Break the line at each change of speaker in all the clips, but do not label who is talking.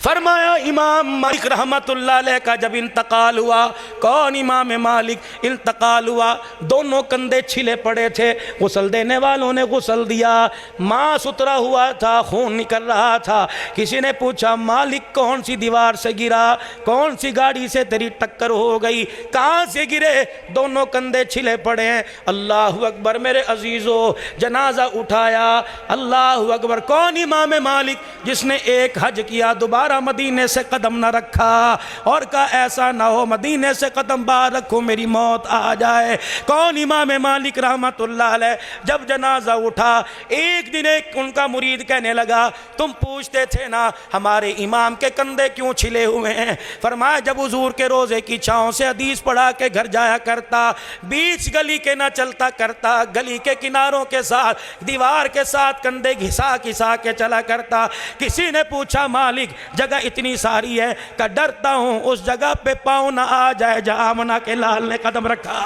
फरमाया इमाम मालिक रहमतुल्लाह अलैह का जब इंतकाल हुआ, कौन इमाम मालिक, इंतकाल हुआ, दोनों कंधे छिले पड़े थे, गुस्ल देने वालों ने गुस्ल दिया, मांस उतरा हुआ था, खून निकल रहा था। किसी ने पूछा मालिक कौन सी दीवार से गिरा, कौन सी गाड़ी से तेरी टक्कर हो गई, कहाँ से गिरे, दोनों कंधे छिले पड़े हैं। अल्लाह अकबर मेरे अजीजों, जनाजा उठाया, अल्लाह अकबर। कौन इमाम मालिक जिसने एक हज किया दोबारा मदीने से कदम न रखा और कहा ऐसा ना हो मदीने से कदम बाहर रखो मेरी मौत आ जाए। कौन इमाम मालिक रहमतुल्लाह अलैह। जब जनाजा उठा एक दिन एक उनका मुरीद कहने लगा तुम पूछते थे ना हमारे इमाम के कंधे क्यों छिले हुए हैं। फरमाया जब हुजूर के रोजे की छांव से हदीस पढ़ा के घर जाया करता, बीच गली के ना चलता करता, गली के किनारों के साथ दीवार के साथ कंधे घिसा घिसा के चला करता। किसी ने पूछा मालिक जगह इतनी सारी है का डरता हूं उस जगह पे पाँव ना आ जाए जहां आमना के लाल ने कदम रखा।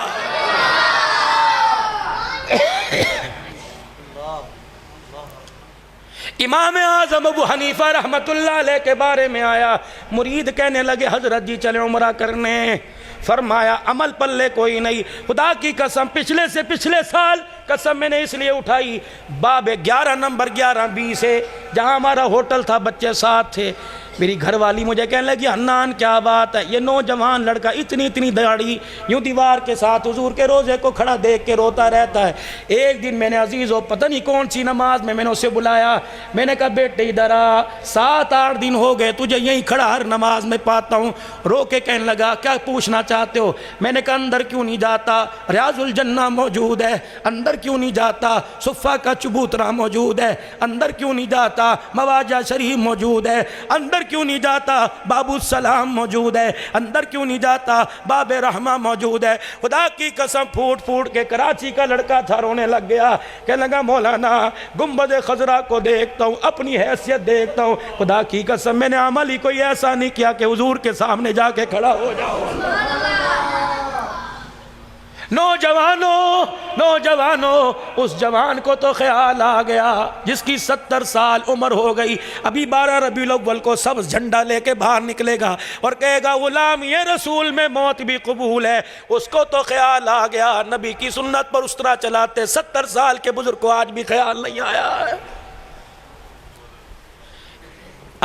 इमाम आज़म अबू हनीफा रहमतुल्लाह अलैह के बारे में आया, मुरीद कहने लगे हजरत जी चले उमरा करने। फरमाया अमल पल्ले कोई नहीं, खुदा की कसम पिछले से पिछले साल कसम मैंने इसलिए उठाई, बाब 11 नंबर 11B से जहाँ हमारा होटल था बच्चे साथ थे, मेरी घरवाली मुझे कहने लगी हन्नान क्या बात है, ये नौजवान लड़का इतनी इतनी दाढ़ी यूं दीवार के साथ हुजूर के रोजे को खड़ा देख के रोता रहता है। एक दिन मैंने अजीज़ो पता नहीं कौन सी नमाज में मैंने उसे बुलाया, मैंने कहा बेटे इधर आ, 7-8 दिन हो गए तुझे यहीं खड़ा हर नमाज में पाता हूँ। रो के कहने लगा क्या पूछना चाहते हो। मैंने कहा अंदर क्यों नहीं जाता, रियाजुल जन्ना मौजूद है, अंदर क्यों नहीं जाता, सुफ़ा का चबूतरा मौजूद है, अंदर क्यों नहीं जाता, मवाजा शरीफ मौजूद है, अंदर क्यों नहीं जाता, बाबू सलाम मौजूद है, अंदर क्यों नहीं जाता, बाबे रहमा मौजूद है। खुदा की कसम फूट फूट के कराची का लड़का था रोने लग गया, कहने लगा मौलाना गुंबद खजरा को देखता हूँ अपनी हैसियत देखता हूँ, खुदा की कसम मैंने अमल ही कोई ऐसा नहीं किया कि हुजूर के सामने जाके खड़ा हो जाओ। नौजवानों नौजवानों उस जवान को तो ख्याल आ गया जिसकी 70 साल उम्र हो गई, अभी 12 रबीउल अव्वल को सब झंडा लेके बाहर निकलेगा और कहेगा गुलाम ये रसूल में मौत भी कबूल है। उसको तो ख्याल आ गया, नबी की सुन्नत पर उस्तरा चलाते 70 साल के बुजुर्ग को आज भी ख्याल नहीं आया है।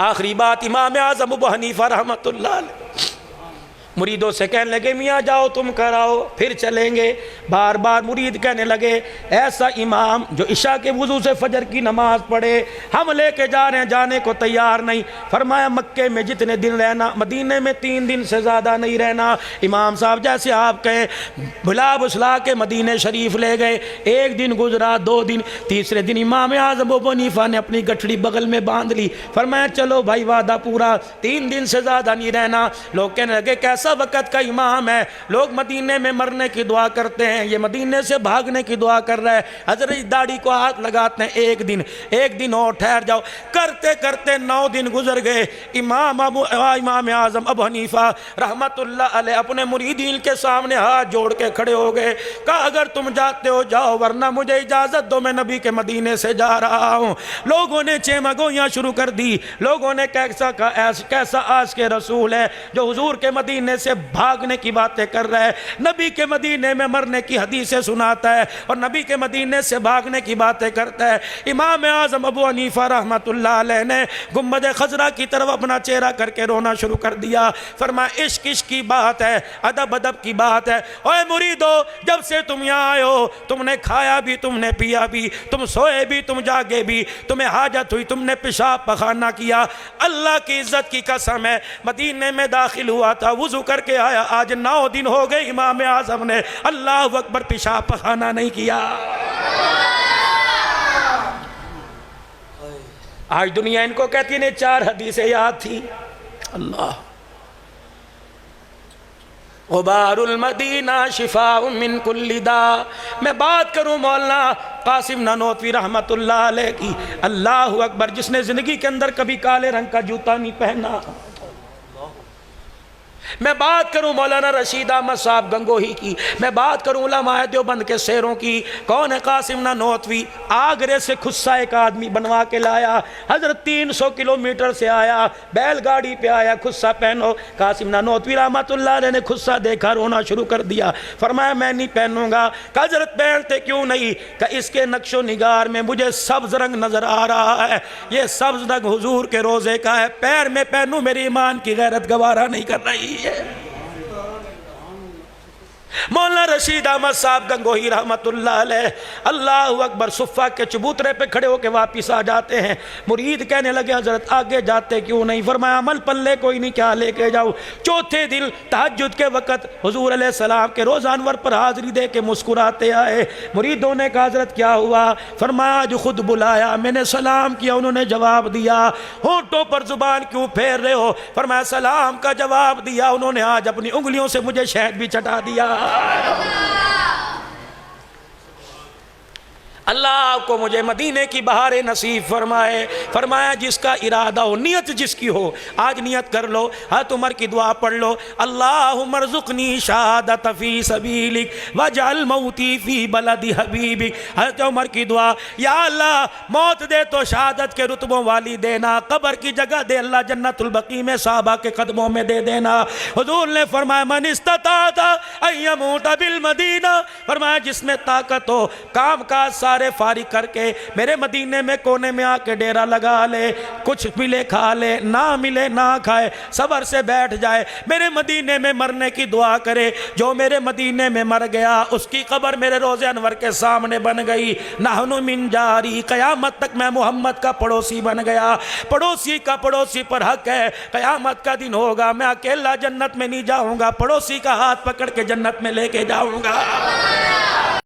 आखिरी बात इमाम आज़म अबू हनीफा रहमतुल्लाह अलैह मुरीदों से कहने लगे मियाँ जाओ तुम कराओ फिर चलेंगे। बार बार मुरीद कहने लगे ऐसा इमाम जो इशा के वुजू से फजर की नमाज पढ़े हम लेके जा रहे हैं, जाने को तैयार नहीं। फरमाया मक्के में जितने दिन रहना मदीने में 3 दिन से ज़्यादा नहीं रहना। इमाम साहब जैसे आप कहें भुला भुसला के मदीने शरीफ ले गए, 1 दिन गुजरा, 2 दिन, तीसरे दिन इमाम आज़म अबू हनीफा ने अपनी गठड़ी बगल में बांध ली। फरमाया चलो भाई वादा पूरा, 3 दिन से ज़्यादा नहीं रहना। लोग कहने लगे कैसा वक़्त का इमाम है, लोग मदीने में मरने की दुआ करते हैं, ये मदीने से भागने की दुआ कर रहा है। हजरत दाढ़ी को हाथ लगाते हैं, एक दिन और ठहर जाओ। करते करते 9 दिन गुजर गए। इमाम आज़म अबू हनीफा रहमतुल्लाह अलैह अपने मुरीदीन के सामने हाथ जोड़ के खड़े हो गए। कहा अगर तुम जाते हो जाओ वरना मुझे इजाज़त दो, मैं नबी के मदीने से जा रहा हूँ। लोगों ने चेमगोइयाँ शुरू कर दी। लोगों ने कैसा आज के रसूल है जो हुजूर के मदीने से भागने की बातें कर रहा है, नबी के मदीने में मरने की हदीसें सुनाता है और नबी के मदीने से भागने की बातें करता है। इमाम आज़म अबू हनीफा रहमतुल्लाह अलैह ने गुंबद खजरा की तरफ अपना चेहरा करके रोना शुरू कर दिया। फरमाया इश्क इश्क की बात है, अदब अदब की बात है। ओए मुरीदो जब से तुम यहाँ आए हो तुमने खाया भी, तुमने पिया भी, तुम सोए भी, तुम जागे भी, तुम्हें हाजत हुई, तुमने पेशाब पखाना किया। अल्लाह की इज्जत की कसम है मदीने में दाखिल हुआ था, वुजू करके आया, आज 9 दिन हो गए इमाम आज़म ने अल्लाह अकबर पेशाब पखाना नहीं किया। आज दुनिया इनको कहती है 4 हदीसें याद थी। अल्लाह गुबारुल मदीना शिफाउम मिन कुल्ली दा। मैं बात करूं मौलाना कासिम नानोतवी रहमतुल्लाह अलैह की, अल्लाह अकबर, जिसने जिंदगी के अंदर कभी काले रंग का जूता नहीं पहना, मैं बात करूं मौलाना रशीद अहमद साहब गंगोही की, मैं बात करूं उलमाए देवबंद के शेरों की। कौन है कासिम नानोतवी? आगरे से खुस्सा एक आदमी बनवा के लाया, हजरत 300 किलोमीटर से आया, बैलगाड़ी पे आया, खुस्सा पहनो। कासिम नानोतवी रहमतुल्लाह अलैह ने खुस्सा देखा, रोना शुरू कर दिया। फरमाया मैं नहीं पहनूंगा। हजरत पहनते क्यों नहीं? कि इसके नक्शो निगार में मुझे सब्ज रंग नजर आ रहा है, ये सब्ज रंग हुजूर के रोजे का है, पैर में पहनूं मेरी ईमान की गैरत गवारा नहीं कर रही है। मौलाना रशीद अहमद साहब गंगोही रहमतुल्लाह अलैह अल्लाहु अकबर सुफ़ा के चबूतरे पे खड़े होकर वापिस आ जाते हैं। मुरीद कहने लगे हजरत आगे जाते क्यों नहीं? फरमाया अमल पल्ले कोई नहीं, क्या लेके जाऊँ? चौथे दिन तहज्जुद के वक़्त हुजूर अलैहिस्सलाम के रोज़ा अनवर पर हाज़िरी दे के मुस्कुराते आए। मुरीदों ने कहा हजरत क्या हुआ? फरमाया आज खुद बुलाया, मैंने सलाम किया, उन्होंने जवाब दिया। होंठों पर जुबान क्यों फेर रहे हो? फरमाया सलाम का जवाब दिया, उन्होंने आज अपनी उंगलियों से मुझे शहद भी चटा दिया। अल्लाह को मुझे मदीने की बहारें नसीब फरमाए। फरमाया जिसका इरादा हो, नियत जिसकी हो, आज नियत कर लो, हज़रत उमर की दुआ पढ़ लो, अल्लाहुम्मा रज़ुक़नी शहादत फ़ी सबीलिक वजअल मौती फ़ी बलदी हबीबिक। हज़रत उमर की दुआ, या अल्लाह मौत दे तो शहादत के रुतबों वाली देना, कब्र की जगह दे अल्लाह जन्नतुल बकी में साहबा के कदमों में दे देना। हुज़ूर ने फरमाया मन इस्तताअ अन यमूत बिल मदीना, फरमाया जिसमें ताकत हो काम काज सारे फारिग करके मेरे मदीने में कोने में आके डेरा लगा ले, कुछ मिले खा ले, ना मिले ना खाए, सबर से बैठ जाए, मेरे मदीने में मरने की दुआ करे। जो मेरे मदीने में मर गया उसकी कब्र मेरे रोज़े अनवर के सामने बन गई। नहनु मिन जारी, क़यामत तक मैं मोहम्मद का पड़ोसी बन गया। पड़ोसी का पड़ोसी पर हक है। क़यामत का दिन होगा मैं अकेला जन्नत में नहीं जाऊंगा, पड़ोसी का हाथ पकड़ के जन्नत में लेके जाऊंगा।